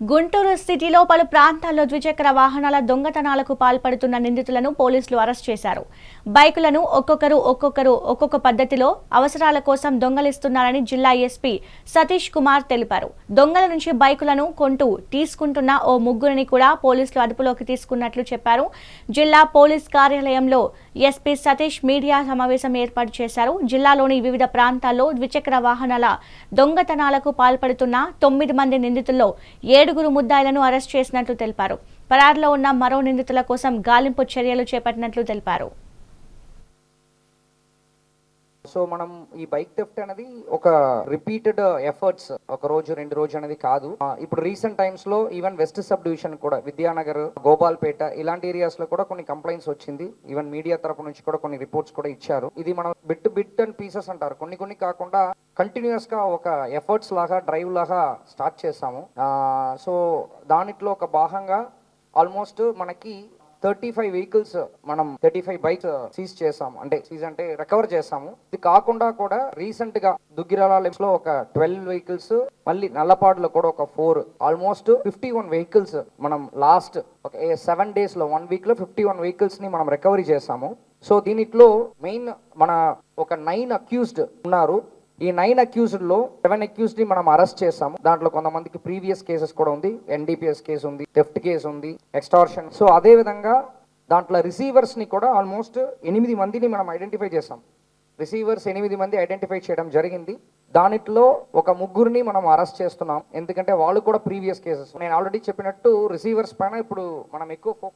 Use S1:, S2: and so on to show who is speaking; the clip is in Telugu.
S1: గుంటూరు సిటీలో పలు ప్రాంతాల్లో ద్విచక్ర వాహనాల దొంగతనాలకు పాల్పడుతున్న నిందితులను పోలీసులు అరెస్ట్ చేశారు. బైకులను ఒక్కొక్క పద్ధతిలో అవసరాల కోసం దొంగలిస్తున్నారని జిల్లా ఎస్పీ సతీష్ కుమార్ తెలిపారు. దొంగల నుంచి బైకులను తీసుకుంటున్న ఓ ముగ్గురిని కూడా పోలీసులు అదుపులోకి తీసుకున్నట్లు చెప్పారు. జిల్లా పోలీస్ కార్యాలయంలో ఎస్పీ సతీష్ మీడియా సమావేశం ఏర్పాటు చేశారు. జిల్లాలోని వివిధ ప్రాంతాల్లో ద్విచక్ర వాహనాల దొంగతనాలకు పాల్పడుతున్న 9 మంది నిందితుల్లో 7 ముద్దాయిలను అరెస్ట్ చేసినట్లు తెలిపారు. పరారీలో ఉన్న మరో నిందితుల కోసం గాలింపు చర్యలు చేపట్టినట్లు తెలిపారు.
S2: సో మనం ఈ బైక్ థెఫ్ట్ అనేది ఒక రిపీటెడ్ ఎఫర్ట్స్, ఒక రోజు 2 రోజు అనేది కాదు. ఇప్పుడు రీసెంట్ టైమ్స్ లో ఈవెన్ వెస్ట్ సబ్ డివిజన్ కూడా విద్యానగర్, గోపాల్పేట ఇలాంటి ఏరియాస్ లో కూడా కొన్ని కంప్లైంట్స్ వచ్చింది. ఈవెన్ మీడియా తరపు నుంచి కూడా కొన్ని రిపోర్ట్స్ కూడా ఇచ్చారు. ఇది మనం బిట్ అండ్ పీసెస్ అంటారు, కొన్ని కాకుండా కంటిన్యూస్ గా ఒక ఎఫర్ట్స్ లాగా డ్రైవ్ లాగా స్టార్ట్ చేసాము. సో దానిట్లో ఒక భాగంగా ఆల్మోస్ట్ మనకి 35 వెహికల్స్, మనం 35 బైక్స్ సీజ్ చేసాము. అంటే రికవర్ చేసాము. ఇది కాకుండా కూడా రీసెంట్ గా దుగ్గిరాల లో ఒక 12 వెహికల్స్, మళ్ళీ నల్లపాడులో కూడా ఒక 4, ఆల్మోస్ట్ 51 వెహికల్స్ మనం లాస్ట్ ఒక 7 days లో 1 week లో 51 వెహికల్స్ ని మనం రికవరీ చేసాము. సో దీనిట్లో మెయిన్ మన ఒక 9 అక్యూజ్డ్ ఉన్నారు. ఈ 9 అక్యూజ్డ్ లో 7 అక్యూజ్డ్ ని మనం అరెస్ట్ చేసాము. దాంట్లో కొంతమందికి ప్రీవియస్ కేసెస్ కూడా ఉంది, ఎన్డీపీఎస్ కేసు ఉంది, థెఫ్ట్ కేసు ఉంది, ఎక్స్టార్షన్. సో అదే విధంగా దాంట్లో రిసీవర్స్ ని కూడా ఆల్మోస్ట్ 8 మందిని మనం ఐడెంటిఫై చేసాం. రిసీవర్స్ 8 మంది ఐడెంటిఫై చేయడం జరిగింది. దానిట్లో ఒక ముగ్గురిని మనం అరెస్ట్ చేస్తున్నాం, ఎందుకంటే వాళ్ళు కూడా ప్రీవియస్ కేసెస్. నేను ఆల్రెడీ చెప్పినట్టు రిసీవర్స్ పైన ఇప్పుడు మనం ఎక్కువ ఫోకస్